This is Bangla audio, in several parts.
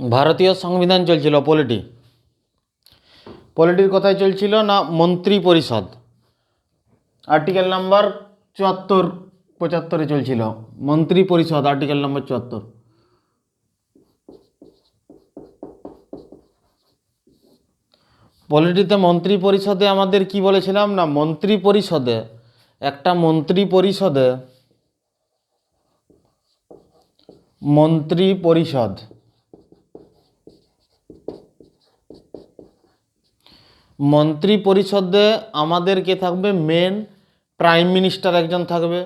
ভারতীয় সংবিধান চলছিল পলিটির কথাই চলছিল না মন্ত্রী পরিষদ। আর্টিকেল নাম্বার 74-75 চলছিল মন্ত্রী পরিষদ, আর্টিকেল নাম্বার 74। পলিটিতে মন্ত্রী পরিষদে আমাদের কি বলেছিলাম না, মন্ত্রী পরিষদে মন্ত্রী পরিষদ মন্ত্রী পরিষদে আমাদের কে থাকবে, মেন প্রাইম মিনিস্টার একজন থাকবে।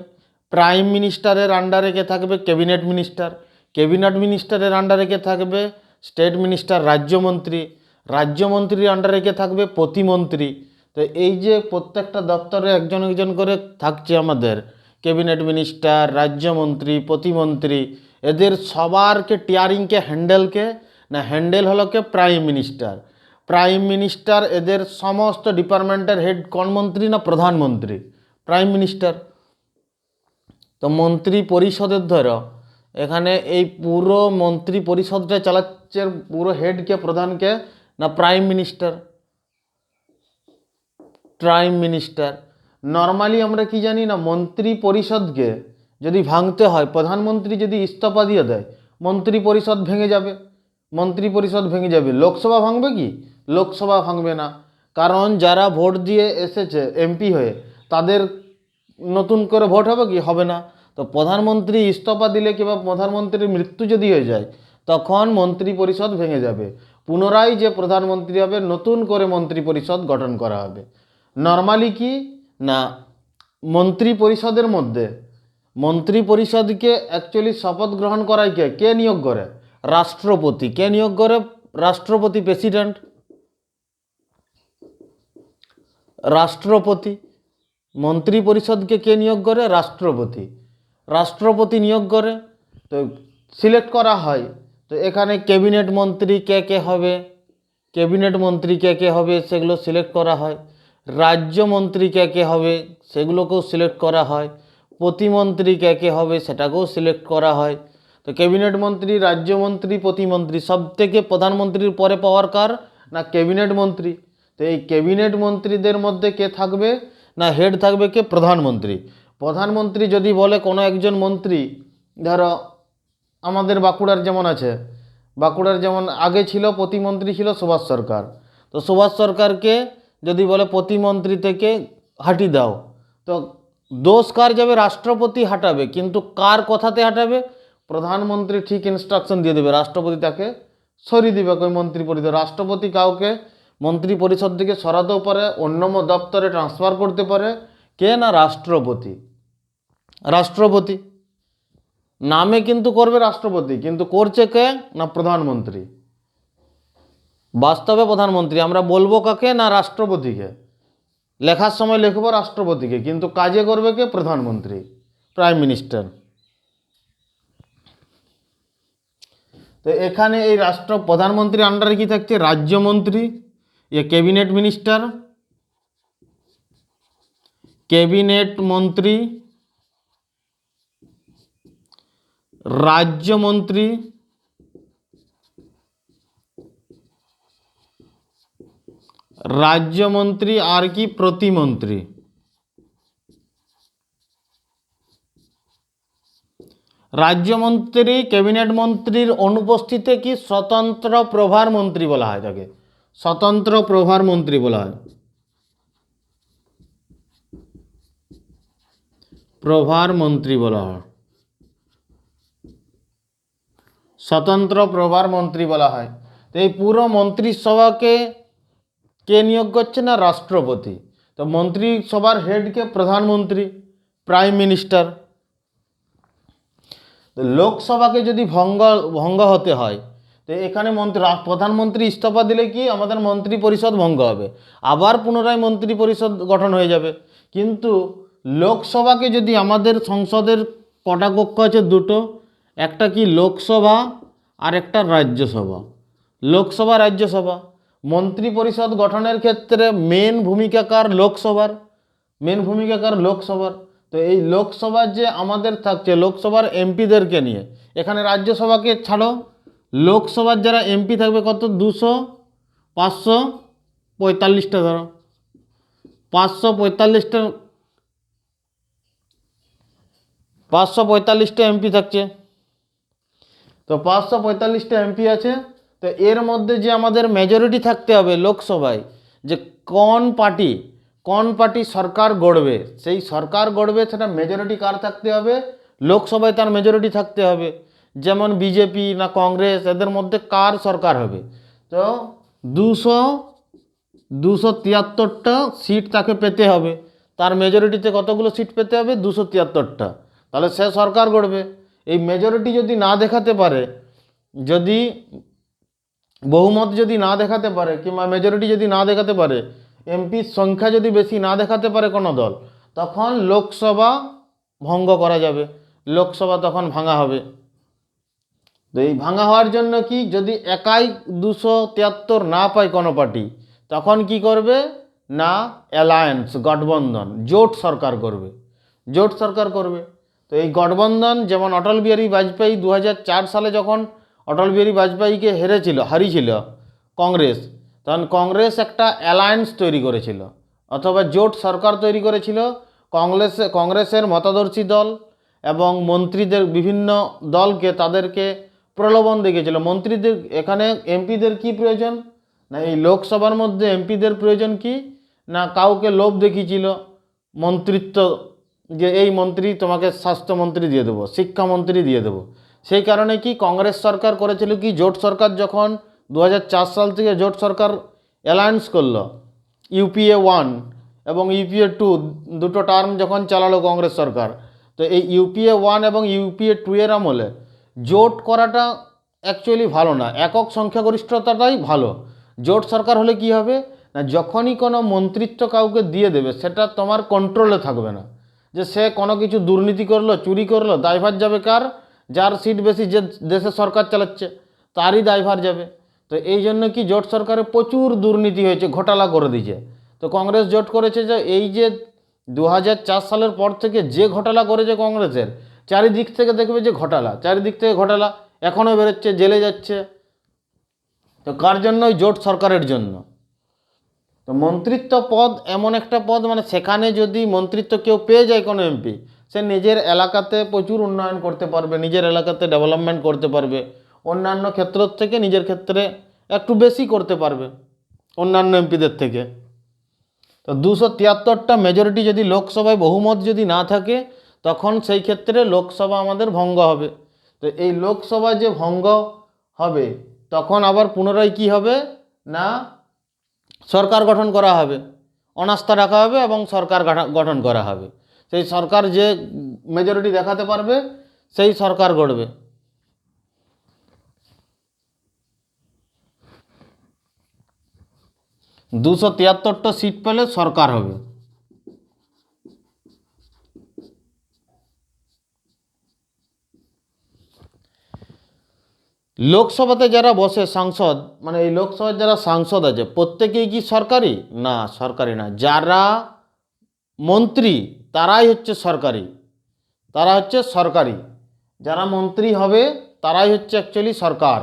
প্রাইম মিনিস্টারের আন্ডারে কে থাকবে, ক্যাবিনেট মিনিস্টার। ক্যাবিনেট মিনিস্টারের আন্ডারে কে থাকবে, স্টেট মিনিস্টার, রাজ্যমন্ত্রী। রাজ্যমন্ত্রীর আন্ডারে কে থাকবে, প্রতিমন্ত্রী। তো এই যে প্রত্যেকটা দপ্তরে একজন একজন করে থাকছে আমাদের, ক্যাবিনেট মিনিস্টার, রাজ্যমন্ত্রী, প্রতিমন্ত্রী, এদের সবারকে টিয়ারিংকে হ্যান্ডেল হলো কে প্রাইম মিনিস্টার। প্রাইম মিনিস্টার এদের সমস্ত ডিপার্টমেন্টের হেড কোন মন্ত্রী না, প্রধানমন্ত্রী, প্রাইম মিনিস্টার। তো মন্ত্রী পরিষদের ধরো এখানে এই পুরো মন্ত্রী পরিষদটা চালাচ্ছে পুরো হেডকে, প্রধানকে না প্রাইম মিনিস্টার। নর্মালি আমরা কি জানি না, মন্ত্রী পরিষদকে যদি ভাঙতে হয়, প্রধানমন্ত্রী যদি ইস্তফা দিয়ে দেয়, মন্ত্রী পরিষদ ভেঙে যাবে। লোকসভা ভাঙবে কি? লোকসভা ভাঙবে না, কারণ যারা ভোট দিয়ে এসেছে এমপি হয়ে, তাদের নতুন করে ভোট হবে কি? হবে না। তো প্রধানমন্ত্রী ইস্তফা দিলে কিংবা প্রধানমন্ত্রীর মৃত্যু যদি হয়ে যায়, তখন মন্ত্রী পরিষদ ভেঙে যাবে। পুনরায় যে প্রধানমন্ত্রী হবে, নতুন করে মন্ত্রী পরিষদ গঠন করা হবে। নর্মালি কি না, মন্ত্রী পরিষদকে অ্যাকচুয়ালি শপথ গ্রহণ করায় কে নিয়োগ করে? রাষ্ট্রপতি। কে নিয়োগ করে? রাষ্ট্রপতি, প্রেসিডেন্ট, রাষ্ট্রপতি। মন্ত্রী পরিষদকে কে নিয়োগ করে? রাষ্ট্রপতি নিয়োগ করে। তো সিলেক্ট করা হয়। তো এখানে ক্যাবিনেট মন্ত্রী কে হবে সেগুলো সিলেক্ট করা হয়। রাজ্যমন্ত্রী কে হবে সেগুলোকেও সিলেক্ট করা হয়। প্রতিমন্ত্রী কে হবে সেটাকেও সিলেক্ট করা হয়। তো ক্যাবিনেট মন্ত্রী, রাজ্যমন্ত্রী, প্রতিমন্ত্রী, সব থেকে প্রধানমন্ত্রীর পরে পাওয়ার কার না, ক্যাবিনেট মন্ত্রী। তো এই ক্যাবিনেট মন্ত্রীদের মধ্যে কে থাকবে না, হেড থাকবে কে? প্রধানমন্ত্রী যদি বলে কোনো একজন মন্ত্রী, ধরো আমাদের বাঁকুড়ার যেমন আগে ছিল প্রতিমন্ত্রী ছিল সুভাষ সরকার। তো সুভাষ সরকারকে যদি বলে প্রতিমন্ত্রী থেকে হাঁটি দাও, তো দোষ কার যাবে? রাষ্ট্রপতি হাঁটাবে, কিন্তু কার কথাতে হাঁটাবে? প্রধানমন্ত্রী ঠিক ইনস্ট্রাকশন দিয়ে দেবে, রাষ্ট্রপতি তাকে সরিয়ে দেবে ওই মন্ত্রী পরিষদ। রাষ্ট্রপতি কাউকে মন্ত্রী পরিষদ থেকে সরাতেও পারে, অন্য দপ্তরে ট্রান্সফার করতে পারে। কে না, রাষ্ট্রপতি নামে কিন্তু করবে রাষ্ট্রপতি, কিন্তু করছে কে না, প্রধানমন্ত্রী। বাস্তবে প্রধানমন্ত্রী আমরা বলবো কাকে না, রাষ্ট্রপতিকে। লেখার সময় লিখবো রাষ্ট্রপতিকে, কিন্তু কাজে করবে কে? প্রধানমন্ত্রী, প্রাইম মিনিস্টার। তো এখানে এই প্রধানমন্ত্রীর আন্ডারে কি থাকছে? রাজ্যমন্ত্রী, ক্যাবিনেট মিনিস্টার, ক্যাবিনেট মন্ত্রী, রাজ্যমন্ত্রী, আর কি প্রতিমন্ত্রী। রাজ্যমন্ত্রী, ক্যাবিনেট মন্ত্রীর অনুপস্থিতিতে কি স্বতন্ত্র প্রভার মন্ত্রী বলা হয় তাকে, স্বতন্ত্র প্রভার মন্ত্রী বলা হয়। স্বতন্ত্র প্রভার মন্ত্রী বলা হয়। তো এই পুরো মন্ত্রিসভাকে কে নিয়োগ করছে না, রাষ্ট্রপতি। তো মন্ত্রিসভার হেডকে প্রধানমন্ত্রী, প্রাইম মিনিস্টার। তো লোকসভাকে যদি ভঙ্গ হতে হয়, তো এখানে প্রধানমন্ত্রী ইস্তফা দিলে কি আমাদের মন্ত্রী পরিষদ ভঙ্গ হবে, আবার পুনরায় মন্ত্রী পরিষদ গঠন হয়ে যাবে। কিন্তু লোকসভাকে যদি, আমাদের সংসদের কটা কক্ষ আছে? দুটো, একটা কি লোকসভা আর একটা রাজ্যসভা। রাজ্যসভা মন্ত্রী পরিষদ গঠনের ক্ষেত্রে মেন ভূমিকা কার? লোকসভার। তো এই লোকসভার যে আমাদের থাকছে, লোকসভার এমপিদেরকে নিয়ে, এখানে রাজ্যসভাকে ছাড়ো, লোকসভার যারা এমপি থাকবে কত, 545টা, ধরো 545টা 545টা এমপি থাকছে। তো 545টা এমপি আছে। তো এর মধ্যে যে আমাদের মেজরিটি থাকতে হবে লোকসভায়, যে কোন পার্টি সরকার গড়বে, সেই সরকার গড়বে সেটা মেজরিটি কার থাকতে হবে, লোকসভায় তার মেজরিটি থাকতে হবে। যেমন বিজেপি না কংগ্রেস, এদের মধ্যে কার সরকার হবে। তো 273টা সিট তাকে পেতে হবে। তার মেজরিটিতে কতগুলো সিট পেতে হবে, 273টা। তাহলে সে সরকার গড়বে। এই মেজরিটি যদি না দেখাতে পারে, যদি বহুমত যদি না দেখাতে পারে কিংবা মেজরিটি যদি না দেখাতে পারে, এমপির সংখ্যা যদি বেশি না দেখাতে পারে কোনো দল, তখন লোকসভা ভঙ্গ করা যাবে, লোকসভা তখন ভাঙা হবে। তো এই ভাঙা হওয়ার জন্য কি, যদি একাই 273 না পায় কোনো পার্টি, তখন কি করবে না, অ্যালায়েন্স, গঠবন্ধন, জোট সরকার করবে, জোট সরকার করবে। তো এই গঠবন্ধন, যেমন অটল বিহারী বাজপেয়ী 2004 সালে যখন অটল বিহারী বাজপেয়ীকে হারিয়েছিল কংগ্রেস, তখন কংগ্রেস একটা অ্যালায়েন্স তৈরি করেছিল অথবা জোট সরকার তৈরি করেছিল। কংগ্রেসের মতাদর্শী দল এবং মন্ত্রীদের, বিভিন্ন দলকে তাদেরকে প্রলোভন দেখিয়েছিল। মন্ত্রীদের, এখানে এমপিদের কি প্রয়োজন না, এই লোকসভার মধ্যে এমপিদের প্রয়োজন কি না, কাউকে লোভ দেখিয়েছিল মন্ত্রিত্ব, যে এই মন্ত্রী তোমাকে স্বাস্থ্যমন্ত্রী দিয়ে দেবো, শিক্ষামন্ত্রী দিয়ে দেবো। সেই কারণে কি কংগ্রেস সরকার করেছিল কি, জোট সরকার যখন 2004 সাল থেকে জোট সরকার অ্যালায়েন্স করলো, ইউপিএ 1 এবং ইউপিএ 2 দুটো টার্ম যখন চালালো কংগ্রেস সরকার, তো এই ইউপিএ 1 এবং ইউপিএ 2 এর আমলে জোট করাটা অ্যাকচুয়ালি ভালো না, একক সংখ্যাগরিষ্ঠতাটাই ভালো। জোট সরকার হলে কি হবে না, যখনই কোনো মন্ত্রিত্ব কাউকে দিয়ে দেবে, সেটা তোমার কন্ট্রোলে থাকবে না, যে সে কোনো কিছু দুর্নীতি করলো, চুরি করলো, দায়ভার যাবে কার, যার সিট বেশি, যে দেশে সরকার চালাচ্ছে তারই দায়ভার যাবে। তো এই জন্য কি জোট সরকারে প্রচুর দুর্নীতি হয়েছে, ঘোটালা করে দিয়েছে। তো কংগ্রেস জোট করেছে যে এই যে 2004 সালের পর থেকে যে ঘোটালা করেছে কংগ্রেসের, চারিদিক থেকে দেখবে যে ঘোটালা, চারিদিক থেকে ঘোটালা এখনও বেরোচ্ছে, জেলে যাচ্ছে। তো কার জন্য, ওই জোট সরকারের জন্য। তো মন্ত্রিত্ব পদ এমন একটা পদ, মানে সেখানে যদি মন্ত্রিত্ব কেউ পেয়ে যায় কোনো এমপি, সে নিজের এলাকাতে প্রচুর উন্নয়ন করতে পারবে, নিজের এলাকাতে ডেভেলপমেন্ট করতে পারবে, অন্যান্য ক্ষেত্র থেকে নিজের ক্ষেত্রে একটু বেশি করতে পারবে অন্যান্য এমপিদের থেকে। তো 273টা মেজরিটি যদি লোকসভায় বহুমত যদি না থাকে, তখন সেই ক্ষেত্রে লোকসভা আমাদের ভঙ্গ হবে। তো এই লোকসভা যে ভঙ্গ হবে, তখন আবার পুনরায় কি হবে না, সরকার গঠন করা হবে, অনাস্থা রাখা হবে এবং সরকার গঠন করা হবে। সেই সরকার যে মেজরিটি দেখাতে পারবে, সেই সরকার গড়বে। দুশো 73টা সিট পেলে সরকার হবে। লোকসভাতে যারা বসে সাংসদ, মানে এই লোকসভার যারা সাংসদ আছে, প্রত্যেকেই কি সরকারি না, সরকারি না। যারা মন্ত্রী তারাই হচ্ছে সরকারি, তারা হচ্ছে সরকারি। যারা মন্ত্রী হবে তারাই হচ্ছে অ্যাকচুয়ালি সরকার,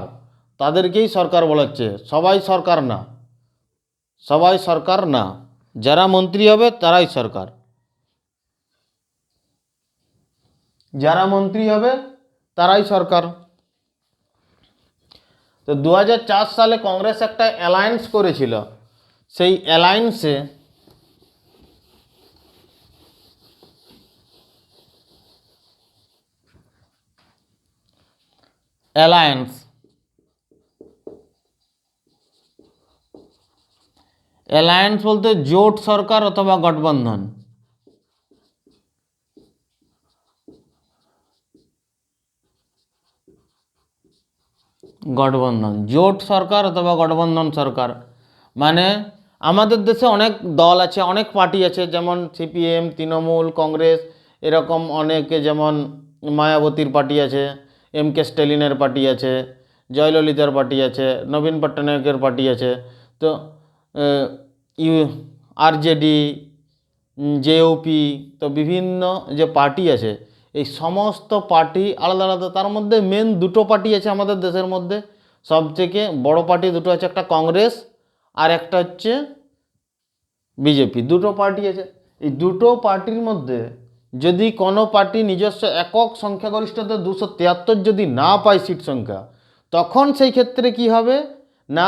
তাদেরকেই সরকার বলা হচ্ছে। সবাই সরকার না, সবাই সরকার না, যারা মন্ত্রী হবে তারাই সরকার, যারা মন্ত্রী হবে তারাই সরকার। তো 2004 সালে কংগ্রেস একটা অ্যালায়েন্স করেছিল, সেই অ্যালায়েন্সে অ্যালায়েন্স বলতে জোট সরকার অথবা গঠবন্ধন। গঠবন্ধন, জোট সরকার অথবা গঠবন্ধন সরকার। মানে আমাদের দেশে অনেক দল আছে, অনেক পার্টি আছে, যেমন সিপিএম, তৃণমূল, কংগ্রেস, এরকম অনেকে, যেমন মায়াবতীর পার্টি আছে, এম.কে. স্ট্যালিনের পার্টি আছে, জয়ললিতার পার্টি আছে, নবীন পট্টনায়কের পার্টি আছে। তো ইউ আরজেডি, জেওপি, তো বিভিন্ন যে পার্টি আছে, এই সমস্ত পার্টি আলাদা আলাদা। তার মধ্যে মেন দুটো পার্টি আছে আমাদের দেশের মধ্যে, সব থেকে বড় পার্টি দুটো আছে, একটা কংগ্রেস আর একটা হচ্ছে বিজেপি। দুটো পার্টি আছে। এই দুটো পার্টির মধ্যে যদি কোনো পার্টি নিজস্ব একক সংখ্যাগরিষ্ঠতা 273 যদি না পায় সিট সংখ্যা, তখন সেই ক্ষেত্রে কি হবে না,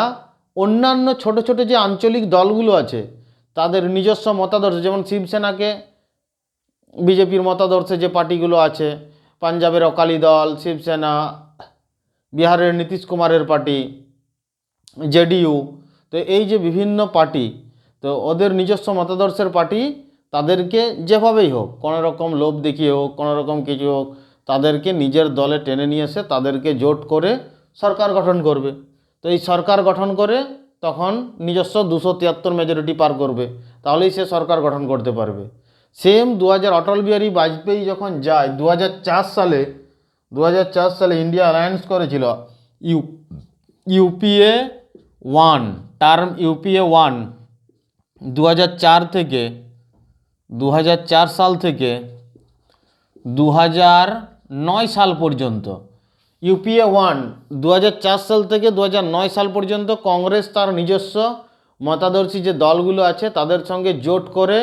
অন্যান্য ছোট ছোট যে আঞ্চলিক দলগুলো আছে তাদের নিজস্ব মতাদর্শ, যেমন শিবসেনাকে বিজেপির মতাদর্শে যে পার্টিগুলো আছে, পাঞ্জাবের অকালি দল, শিবসেনা, বিহারের নীতিশ কুমারের পার্টি, জেডিইউ, তো এই যে বিভিন্ন পার্টি, তো ওদের নিজস্ব মতাদর্শের পার্টি তাদেরকে যেভাবেই হোক, কোনো রকম লোভ দেখিয়ে হোক, কোনো রকম কিছু হোক, তাদেরকে নিজের দলে টেনে নিয়ে এসে তাদেরকে জোট করে সরকার গঠন করবে। তো এই সরকার গঠন করে তখন নিজস্ব 273 মেজরিটি পার করবে, তাহলেই সে সরকার গঠন করতে পারবে। সেম 2000 অটল বিহারী বাজপেয়ী যখন যায় 2004 সালে ইন্ডিয়া অ্যালায়েন্স করেছিল ইউপিএ 1, টার্ম ইউপিএ 1 2004 সাল থেকে 2009 সাল পর্যন্ত। ইউপিএ 1 2004 সাল থেকে 2009 সাল পর্যন্ত কংগ্রেস তার নিজস্ব মতাদর্শী যে দলগুলো আছে তাদের সঙ্গে জোট করে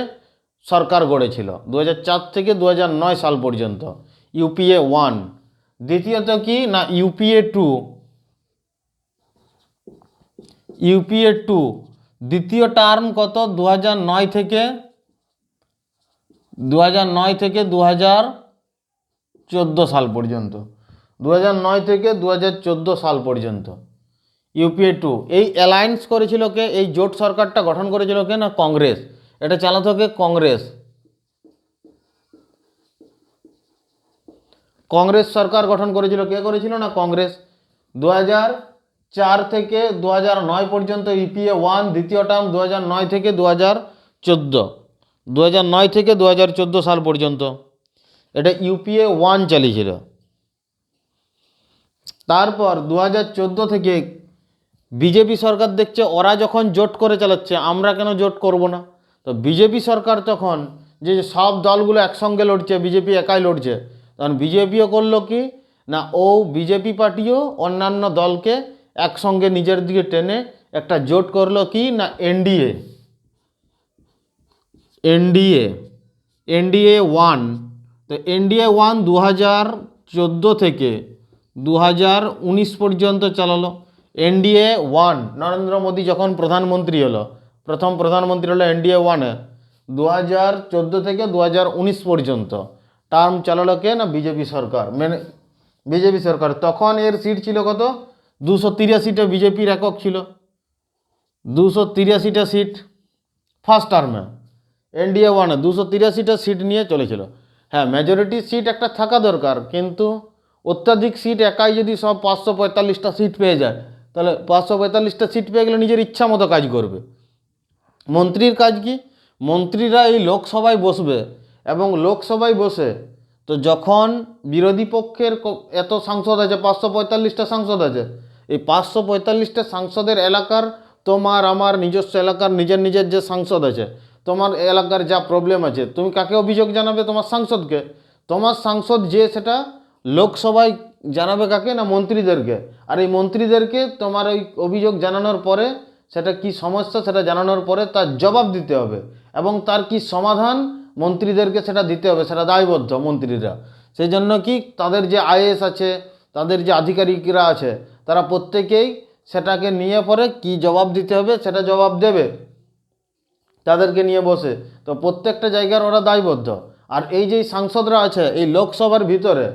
সরকার গড়েছিল 2004 থেকে 2009 সাল পর্যন্ত, ইউপিএ 1। দ্বিতীয়ত কি না, ইউপিএ 2 দ্বিতীয় টার্ম কত, 2009 থেকে 2014 সাল পর্যন্ত, 2009 থেকে 2014 সাল পর্যন্ত ইউপিএ 2। এই অ্যালায়েন্স করেছিল কে, এই জোট সরকারটা গঠন করেছিল কে না, কংগ্রেস। এটা চালাতো কে, কংগ্রেস। কংগ্রেস সরকার গঠন করেছিল, কে করেছিল না, কংগ্রেস। 2004 থেকে 2009 পর্যন্ত ইউপিএ 1 দ্বিতীয় টার্ম, 2009 থেকে 2014, 2009 থেকে 2014 সাল পর্যন্ত এটা ইউপিএ 1 চালিয়েছিল। তারপর 2014 থেকে বিজেপি সরকার দেখছে ওরা যখন জোট করে চালাচ্ছে, আমরা কেন জোট করব না। তো বিজেপি সরকার তখন যে সব দলগুলো একসঙ্গে লড়ছে, বিজেপি একাই লড়ছে, তখন বিজেপিও করলো কি না, ও বিজেপি পার্টিও অন্যান্য দলকে একসঙ্গে নিজের দিকে টেনে একটা জোট করলো কি না, এনডিএ 1। তো এনডিএ 1 2014 থেকে 2019 পর্যন্ত চালালো। এনডিএ 1 নরেন্দ্র মোদী যখন প্রধানমন্ত্রী হলো, প্রথম প্রধানমন্ত্রী হলো এনডিএ 1-এ, 2014 থেকে 2019 পর্যন্ত টার্ম চালালো কে না, বিজেপি সরকার। বিজেপি সরকার তখন এর সিট ছিল কত, 283টা বিজেপির একক ছিল, 283টা সিট ফার্স্ট টার্মে। এনডিএ 1-এ 283টা সিট নিয়ে চলেছিল। হ্যাঁ, মেজরিটি সিট একটা থাকা দরকার, কিন্তু অত্যাধিক সিট একাই যদি সব 545টা সিট পেয়ে যায়, তাহলে 545টা সিট পেয়ে গেলে নিজের ইচ্ছা মতো কাজ করবে। মন্ত্রীর কাজ কি, মন্ত্রীরা এই লোকসভায় বসবে, এবং লোকসভায় বসে তো যখন বিরোধী পক্ষের এত সাংসদ আছে, 545টা সাংসদ আছে, এই 545টা সাংসদের এলাকার, তোমার আমার নিজস্ব এলাকার নিজের নিজের যে সাংসদ আছে, তোমার এলাকার যা প্রবলেম আছে, তুমি কাকে অভিযোগ জানাবে, তোমার সাংসদকে। তোমার সাংসদ যে সেটা লোকসভায় জানাবে কাকে না, মন্ত্রীদেরকে। আর এই মন্ত্রীদেরকে তোমার ওই অভিযোগ জানানোর পরে, সেটা কি সমস্যা সেটা জানানোর পরে তার জবাব দিতে হবে, এবং তার কি সমাধান মন্ত্রীদেরকে সেটা দিতে হবে, সেটা দায়বদ্ধ মন্ত্রীরা। সেই জন্য কি তাদের যে আইএএস আছে, তাদের যে আধিকারিকরা আছে, তারা প্রত্যেকেই সেটাকে নিয়ে পরে কি জবাব দিতে হবে সেটা জবাব দেবে তাদেরকে নিয়ে বসে। তো প্রত্যেকটা জায়গার ওরা দায়বদ্ধ। আর এই যে সাংসদরা আছে এই লোকসভার ভিতরে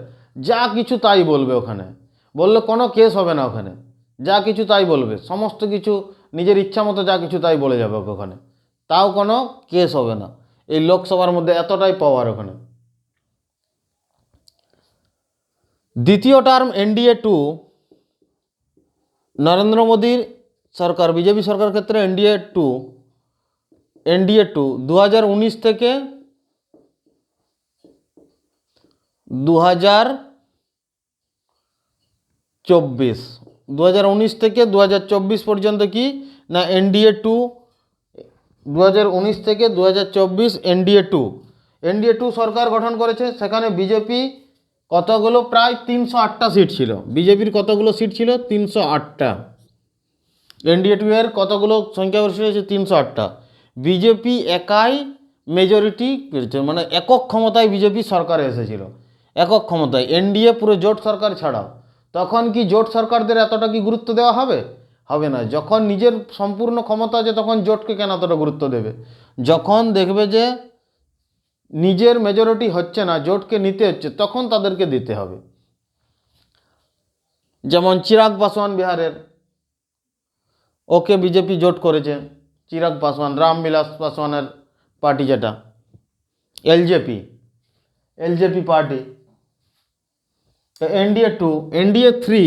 যা কিছু তাই বলবে, ওখানে বললে কোনো কেস হবে না, ওখানে যা কিছু তাই বলবে, সমস্ত কিছু নিজের ইচ্ছা মতো যা কিছু তাই বলে যাবে ওখানে, তাও কোনো কেস হবে না। এই লোকসভার মধ্যে এতটাই পাওয়ার ওখানে। দ্বিতীয় টার্ম এনডিএ 2 নরেন্দ্র মোদীর সরকার, বিজেপি সরকার ক্ষেত্রে এনডিএ 2 2019 থেকে 2024, 2019 থেকে 2024 পর্যন্ত কি না, এনডিএ 2, 2019 থেকে 2024 এনডিএ 2 সরকার গঠন করেছে। সেখানে বিজেপি কতগুলো? প্রায় 308টা সিট ছিল। বিজেপির কতগুলো সিট ছিল? 308টা। এনডিএ টু এর কতগুলো সংখ্যাগরিষ্ঠ হয়েছে? 308টা। বিজেপি একাই মেজরিটি পেয়েছে, মানে একক ক্ষমতায় বিজেপি সরকারে এসেছিল, একক ক্ষমতায়। এনডিএ পুরো জোট সরকার ছাড়াও। তখন কি জোট সরকারদের এতটা কি গুরুত্ব দেওয়া হবে? হবে না। যখন নিজের সম্পূর্ণ ক্ষমতা আছে তখন জোটকে কেন এতটা গুরুত্ব দেবে? যখন দেখবে যে নিজের মেজরিটি হচ্ছে না, জোটকে নিতে হচ্ছে, তখন তাদেরকে দিতে হবে। যেমন চিরাগ পাসওয়ান বিহারের, ওকে বিজেপি জোট করেছে। চিরাগ পাসওয়ান, রামবিলাস পাসওয়ানের পার্টি, যেটা LJP, LJP party. NDA two, NDA three,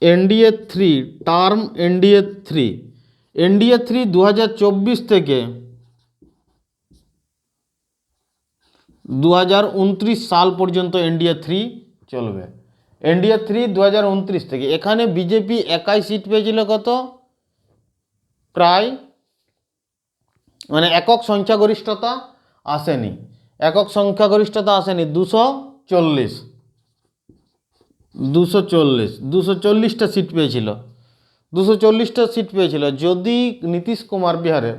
NDA three term, NDA three, NDA three 2024 থেকে 2029 সাল পর্যন্ত এনডিএ থ্রি চলবে। এনডিএ থ্রি 2029 থেকে। এখানে বিজেপি একাই সিট পেয়েছিল কত? প্রায়, মানে একক সংখ্যাগরিষ্ঠতা আসেনি, একক সংখ্যাগরিষ্ঠতা আসেনি, 240, 240টা সিট পেয়েছিল, 240টা সিট পেয়েছিল। যদি নীতিশ কুমার বিহারে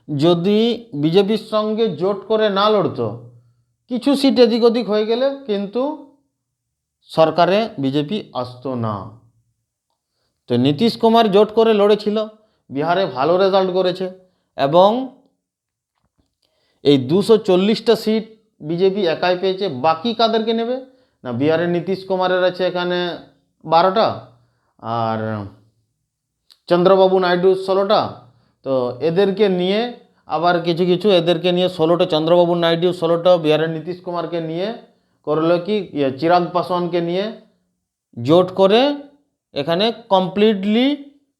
যদি বিজেপির সঙ্গে জোট করে না লড়তো, কিছু সিট এদিক ওদিক হয়ে গেলে কিন্তু সরকারে বিজেপি আসতো না। তো নীতিশ কুমার জোট করে লড়েছিল, বিহারে ভালো রেজাল্ট করেছে, এবং এই 240টা সিট বিজেপি একাই পেয়েছে। বাকি কাদেরকে নেবে না? বিহারের নীতিশ কুমারের আছে এখানে 12টা, আর চন্দ্রবাবু নাইডু 16টা। তো এদেরকে নিয়ে আবার কিছু কিছু এদেরকে নিয়ে 16টা, চন্দ্রবাবু নাইডু 16টা, বিহারের নীতিশ কুমারকে নিয়ে করলো কি, চিরাগ পাসওয়ানকে নিয়ে জোট করে এখানে কমপ্লিটলি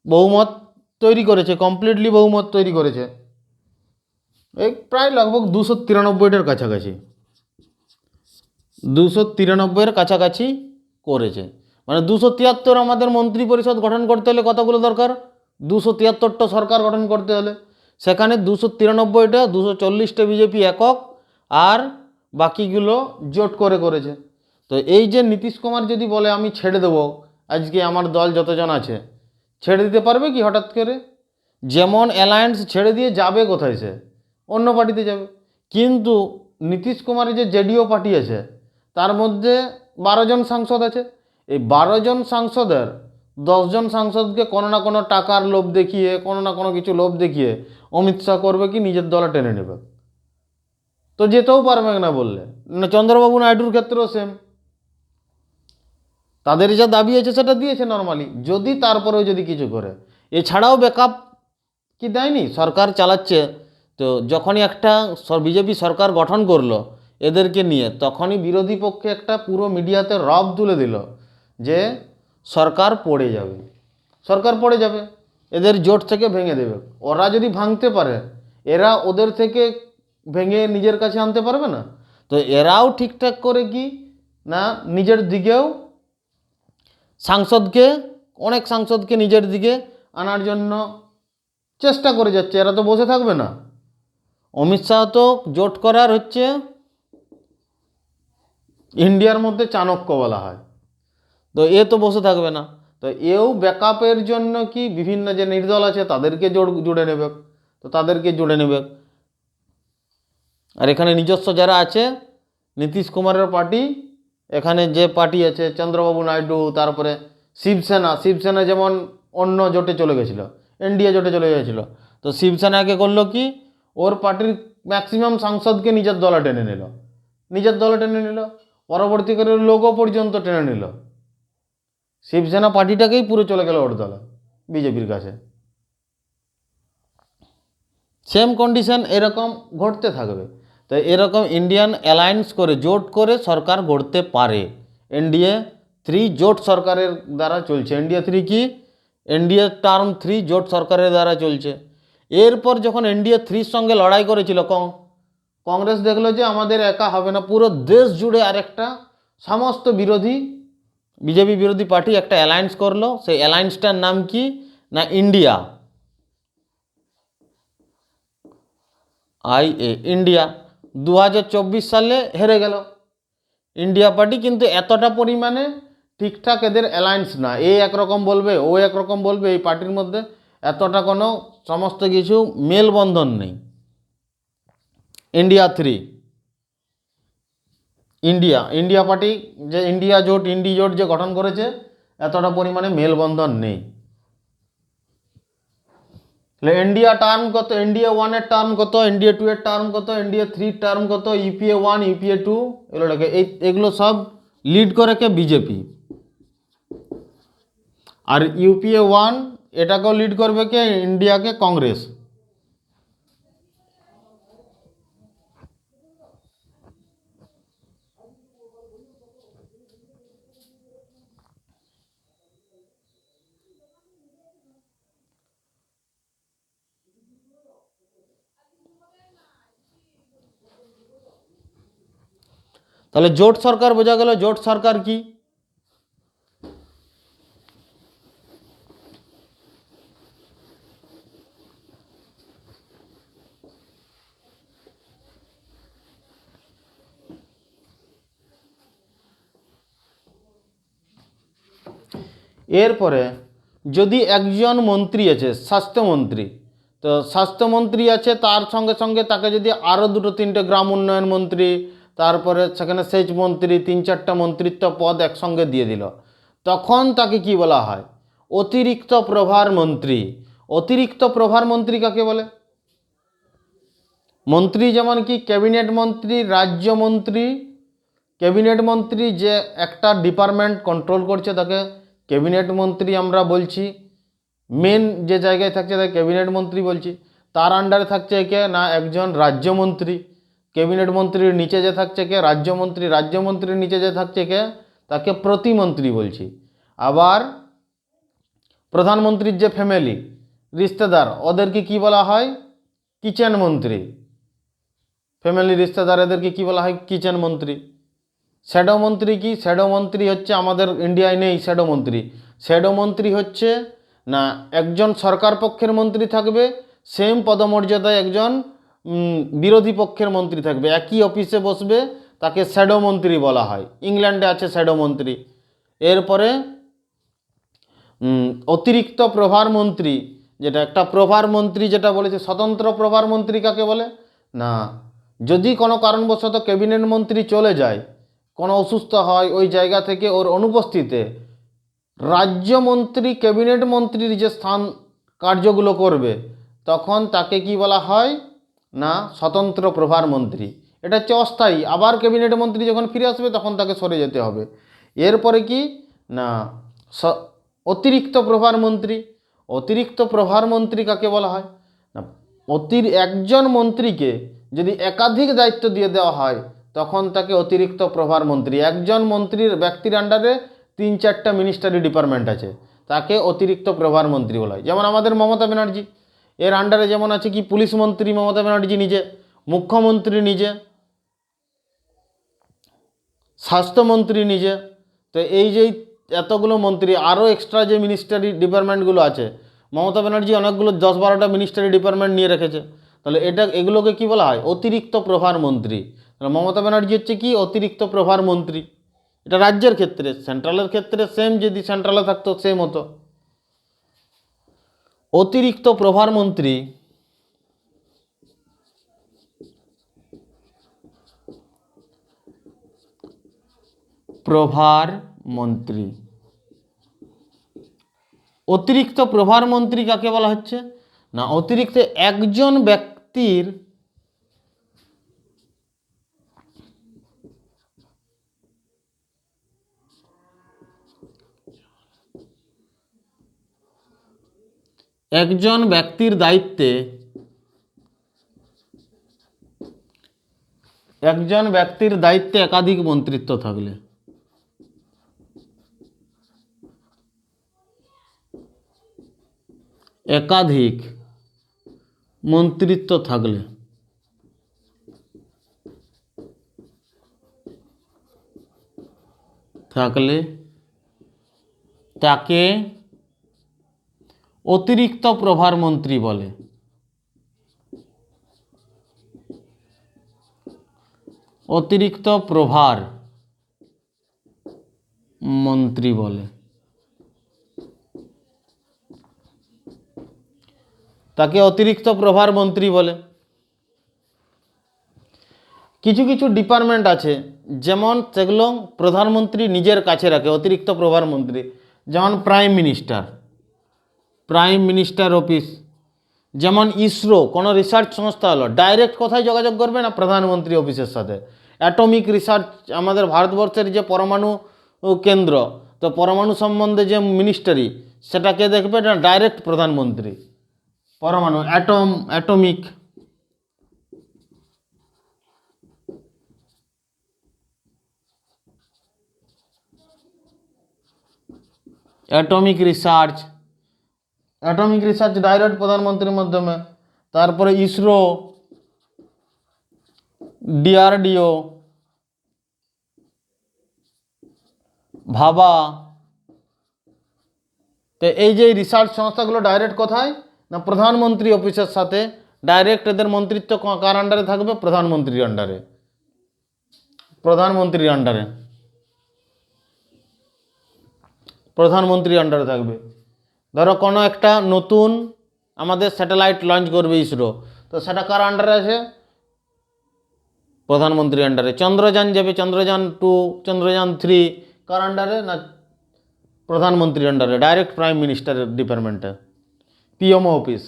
বহুমত তৈরি করেছে, কমপ্লিটলি বহুমত তৈরি করেছে। এই প্রায় লগভগ 293টার কাছাকাছি, 293-এর কাছাকাছি করেছে। মানে 273 আমাদের মন্ত্রী পরিষদ গঠন করতে হলে কতগুলো দরকার? 273টা সরকার গঠন করতে হলে, সেখানে 293টা, 240টা বিজেপি একক, আর বাকিগুলো জোট করে করেছে। তো এই যে নীতিশ কুমার যদি বলে আমি ছেড়ে দেবো, আজকে আমার দল যতজন আছে, ছেড়ে দিতে পারবে কি হঠাৎ করে? যেমন অ্যালায়েন্স ছেড়ে দিয়ে যাবে কোথায়? সে অন্য পার্টিতে যাবে। কিন্তু নীতিশ কুমারের যে জেডিও পার্টি আছে, তার মধ্যে 12জন সাংসদ আছে। এই 12জন সাংসদের 10জন সাংসদকে কোনো না কোনো টাকার লোভ দেখিয়ে, কোনো না কোনো কিছু লোভ দেখিয়ে অমিত শাহ করবে কি, নিজের দলে টেনে নেবে। তো যেতেও পারবে না বললে। না, চন্দ্রবাবু নাইডুর ক্ষেত্রেও সেম। তাদের যা দাবি আছে সেটা দিয়েছে নর্মালি, যদি তারপরেও যদি কিছু করে। এছাড়াও ব্যাকআপ কি দেয়নি, সরকার চালাচ্ছে। তো যখনই একটা বিজেপি সরকার গঠন করলো এদেরকে নিয়ে, তখনই বিরোধী পক্ষে একটা পুরো মিডিয়াতে রব তুলে দিল যে সরকার পড়ে যাবে, সরকার পড়ে যাবে, এদের জোট থেকে ভেঙে দেবে। ওরা যদি ভাঙতে পারে, এরা ওদের থেকে ভেঙে নিজের কাছে আনতে পারবে না। তো এরাও ঠিকঠাক করে কি না, নিজের দিকেও সাংসদকে, অনেক সাংসদকে নিজের দিকে আনার জন্য চেষ্টা করে যাচ্ছে। এরা তো বসে থাকবে না। অমিত শাহ তো জোট করার হচ্ছে ইন্ডিয়ার মধ্যে চাণক্য বলা হয়। তো এ তো বসে থাকবে না। তো এও ব্যাকআপের জন্য কি বিভিন্ন যে নির্দল আছে তাদেরকে জুড়ে নেবে, তো তাদেরকে জুড়ে নেবে। আর এখানে নিজস্ব যারা আছে, নীতিশ কুমারের পার্টি, এখানে যে পার্টি আছে চন্দ্রবাবু নাইডু, তারপরে শিবসেনা, শিবসেনা যেমন অন্য জোটে চলে গেছিল, এনডিএ জোটে চলে গেছিলো। তো শিবসেনাকে করলো কি, ওর পার্টির ম্যাক্সিমাম সাংসদকে নিজের দলে টেনে নিল, নিজের দলে টেনে নিল, পরবর্তীকালে লোগো পর্যন্ত টেনে নিল। শিবসেনা পার্টিটাকেই পুরো চলে গেল ওর দলে, বিজেপির কাছে। সেম কন্ডিশন এরকম ঘটতে থাকবে। তো এরকম ইন্ডিয়ান অ্যালায়েন্স করে, জোট করে সরকার গড়তে পারে। এনডিএ থ্রি জোট সরকারের দ্বারা চলছে। এনডিএ থ্রি কি, এনডিএ টার্ম থ্রি জোট সরকারের দ্বারা চলছে। এরপর যখন এনডিএ থ্রির সঙ্গে লড়াই করেছিল কংগ্রেস, দেখলো যে আমাদের একা হবে না, পুরো দেশ জুড়ে আরেকটা সমস্ত বিরোধী, বিজেপি বিরোধী পার্টি একটা অ্যালায়েন্স করলো। সেই অ্যালায়েন্সটার নাম কি না, ইন্ডিয়া, IA, ইন্ডিয়া। 2024 সালে হেরে গেল। ইন্ডিয়া পার্টি, কিন্তু এতটা পরিমাণে ঠিকঠাক এদের অ্যালায়েন্স না, এ একরকম বলবে ও একরকম বলবে, এই পার্টির মধ্যে এতটা কোনো সমস্ত কিছু মেলবন্ধন নেই। ইন্ডিয়া 3, ইন্ডিয়া পার্টি যে ইন্ডিয়া জোট, ইন্ডি জোট যে গঠন করেছে, এতটা পরিমাণে মেলবন্ধন নেই। তাহলে ইন্ডিয়া টার্ম কত, ইন্ডিয়া 1-এর টার্ম কত, ইন্ডিয়া 2-এর টার্ম কত, ইন্ডিয়া 3-এর টার্ম কত, ইউপিএ 1, ইউপিএ 2, এগুলো সব লিড করে কে? বিজেপি। আর ইউপিএ 1 এটাকেও লিড করবে কে? ইন্ডিয়াকে কংগ্রেস। তাহলে জোট সরকার বোঝা গেল। জোট সরকার কি? এরপরে যদি একজন মন্ত্রী আছে, স্বাস্থ্যমন্ত্রী, তো স্বাস্থ্যমন্ত্রী আছে, তার সঙ্গে সঙ্গে তাকে যদি আরও 2-3টে গ্রাম উন্নয়ন মন্ত্রী, তারপরে সেখানে সেচ মন্ত্রী, 3-4টা মন্ত্রিত্ব পদ একসঙ্গে দিয়ে দিল, তখন তাকে কি বলা হয়? অতিরিক্ত প্রভার মন্ত্রী। অতিরিক্ত প্রভার মন্ত্রী কাকে বলে? মন্ত্রী যেমন কি ক্যাবিনেট মন্ত্রী, রাজ্যমন্ত্রী। ক্যাবিনেট মন্ত্রী যে একটা ডিপার্টমেন্ট কন্ট্রোল করছে তাকে ক্যাবিনেট মন্ত্রী আমরা বলছি। মেন যে জায়গায় থাকছে তাকে ক্যাবিনেট মন্ত্রী বলছি। তার আন্ডারে থাকছে কে? না, একজন রাজ্যমন্ত্রী। ক্যাবিনেট মন্ত্রীর নিচে যে থাকছে কে? রাজ্যমন্ত্রী। রাজ্যমন্ত্রীর নিচে যে থাকছে কে? তাকে প্রতিমন্ত্রী বলছি। আবার প্রধানমন্ত্রীর যে ফ্যামিলি, রিশতেদার, ওদেরকে কি বলা হয়? কিচেন মন্ত্রী। ফ্যামিলি রিশতেদার এদেরকে কি বলা হয়? কিচেন মন্ত্রী। শ্যাডো মন্ত্রী কি? শ্যাডো মন্ত্রী হচ্ছে, আমাদের ইন্ডিয়ায় নেই শ্যাডো মন্ত্রী। শ্যাডো মন্ত্রী হচ্ছে না, একজন সরকার পক্ষের মন্ত্রী থাকবে, সেম পদমর্যাদায় একজন বিরোধী পক্ষের মন্ত্রী থাকবে, একই অফিসে বসবে, তাকে শ্যাডো মন্ত্রী বলা হয়। ইংল্যান্ডে আছে শ্যাডো মন্ত্রী। এরপরে অতিরিক্ত প্রভার মন্ত্রী, যেটা একটা প্রভার মন্ত্রী যেটা বলেছে, স্বতন্ত্র প্রভার মন্ত্রী কাকে বলে? না, যদি কোনো কারণবশত ক্যাবিনেট মন্ত্রী চলে যায়, কোনো অসুস্থ হয়, ওই জায়গা থেকে ওর অনুপস্থিতিতে রাজ্যমন্ত্রী ক্যাবিনেট মন্ত্রীর যে স্থান কার্যগুলো করবে, তখন তাকে কি বলা হয়? না, স্বতন্ত্র প্রভার মন্ত্রী। এটা হচ্ছে অস্থায়ী। আবার ক্যাবিনেট মন্ত্রী যখন ফিরে আসবে তখন তাকে সরে যেতে হবে। এরপরে কি না, অতিরিক্ত প্রভার মন্ত্রী। অতিরিক্ত প্রভার মন্ত্রী কাকে বলা হয়? না, একজন মন্ত্রীকে যদি একাধিক দায়িত্ব দিয়ে দেওয়া হয় তখন তাকে অতিরিক্ত প্রভার মন্ত্রী। একজন মন্ত্রীর ব্যক্তির আন্ডারে 3-4টা মিনিস্টারি ডিপার্টমেন্ট আছে, তাকে অতিরিক্ত প্রভার মন্ত্রী বলা হয়। যেমন আমাদের মমতা ব্যানার্জি, এর আন্ডারে যেমন আছে কি পুলিশ মন্ত্রী মমতা ব্যানার্জি নিজে, মুখ্যমন্ত্রী নিজে, স্বাস্থ্যমন্ত্রী নিজে। তো এই যে এতগুলো মন্ত্রী, আরও এক্সট্রা যে মিনিস্টারি ডিপার্টমেন্টগুলো আছে, মমতা ব্যানার্জি অনেকগুলো 10-12টা মিনিস্টারি ডিপার্টমেন্ট নিয়ে রেখেছে। তাহলে এগুলোকে কি বলা হয়? অতিরিক্ত প্রভার মন্ত্রী। তাহলে মমতা ব্যানার্জি হচ্ছে কি? অতিরিক্ত প্রভার মন্ত্রী। এটা রাজ্যের ক্ষেত্রে। সেন্ট্রালের ক্ষেত্রে সেম, যদি সেন্ট্রালে থাকতো সেম হতো। অতিরিক্ত প্রভার মন্ত্রী প্রভার মন্ত্রী। অতিরিক্ত প্রভার মন্ত্রী কাকে বলা হচ্ছে? না, অতিরিক্ত একজন ব্যক্তির দায়িত্বে, একজন ব্যক্তির দায়িত্বে একাধিক মন্ত্রিত্ব থাকলে, একাধিক মন্ত্রিত্ব থাকলে তাকে অতিরিক্ত প্রভার মন্ত্রী বলে। অতিরিক্ত প্রভার মন্ত্রী বলে। তাকে অতিরিক্ত প্রভার মন্ত্রী বলে। কিছু কিছু ডিপার্টমেন্ট আছে যেমন সেগুলো প্রধানমন্ত্রী নিজের কাছে রাখে, অতিরিক্ত প্রভার মন্ত্রী, যেমন প্রাইম মিনিস্টার অফিস, যেমন ইসরো কোনো রিসার্চ সংস্থা হলো, ডাইরেক্ট কোথায় যোগাযোগ করবে না প্রধানমন্ত্রী অফিসের সাথে। অ্যাটমিক রিসার্চ, আমাদের ভারতবর্ষের যে পরমাণু কেন্দ্র, তো পরমাণু সম্বন্ধে যে মিনিস্ট্রি, সেটাকে দেখবে না ডাইরেক্ট প্রধানমন্ত্রী। পরমাণু অ্যাটমিক রিসার্চ ডাইরেক্ট প্রধানমন্ত্রীর মাধ্যমে। তারপরে ইসরো, ডিআরডিও, ভাবা, তো এই যে রিসার্চ সংস্থাগুলো ডাইরেক্ট কোথায় না প্রধানমন্ত্রী অফিসের সাথে ডাইরেক্ট, এদের মন্ত্রিত্ব কার আন্ডারে থাকবে? প্রধানমন্ত্রীর আন্ডারে থাকবে। ধরো কোনো একটা নতুন আমাদের স্যাটেলাইট লঞ্চ করবে ইসরো, তো সেটা কার আন্ডারে আছে? প্রধানমন্ত্রীর আন্ডারে। চন্দ্রযান যাবে, চন্দ্রযান 2, চন্দ্রযান 3, কার আন্ডারে না প্রধানমন্ত্রীর আন্ডারে, ডাইরেক্ট প্রাইম মিনিস্টারের ডিপার্টমেন্টে, পিএমও অফিস।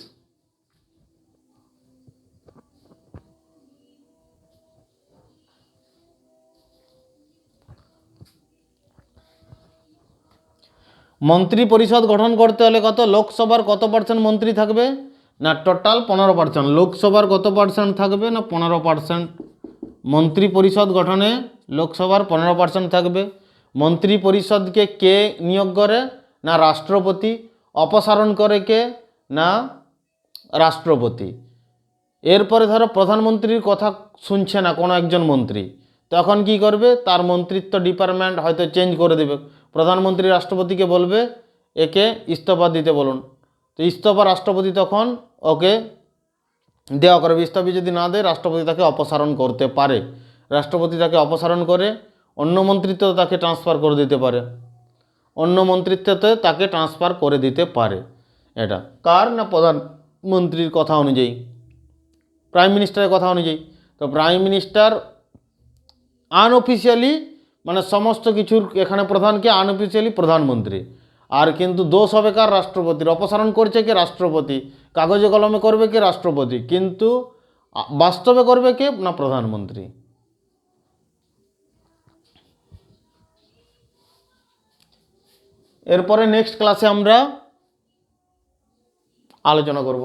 মন্ত্রী পরিষদ গঠন করতে হলে কত? লোকসভার কত পার্সেন্ট মন্ত্রী থাকবে না টোটাল 15%। লোকসভার কত পার্সেন্ট থাকবে না 15%। মন্ত্রী পরিষদ গঠনে লোকসভার 15% থাকবে। মন্ত্রী পরিষদকে কে নিয়োগ করে না রাষ্ট্রপতি। অপসারণ করে কে না রাষ্ট্রপতি। এরপরে ধরো প্রধানমন্ত্রীর কথা শুনছে না কোনো একজন মন্ত্রী, তখন কি করবে? তার মন্ত্রিত্ব ডিপার্টমেন্ট হয়তো চেঞ্জ করে দেবে। প্রধানমন্ত্রী রাষ্ট্রপতিকে বলবে একে ইস্তফা দিতে বলুন, তো ইস্তফা রাষ্ট্রপতি তখন ওকে দেওয়া করবে। ইস্তফা যদি না দেয় রাষ্ট্রপতি তাকে অপসারণ করতে পারে। রাষ্ট্রপতি তাকে অপসারণ করে অন্য মন্ত্রিত্ব তাকে ট্রান্সফার করে দিতে পারে, এটা কার না প্রধানমন্ত্রীর কথা অনুযায়ী, প্রাইম মিনিস্টারের কথা অনুযায়ী। তো প্রাইম মিনিস্টার আনঅফিসিয়ালি, মানে সমস্ত কিছুর এখানে প্রধানকে আনঅফিসিয়ালি প্রধানমন্ত্রী, আর কিন্তু দোষ হবে কার? রাষ্ট্রপতির। অপসারণ করছে কে? রাষ্ট্রপতি। কাগজে কলমে করবে কে? রাষ্ট্রপতি, কিন্তু বাস্তবে করবে কে না প্রধানমন্ত্রী। এরপরে নেক্সট ক্লাসে আমরা আলোচনা করব।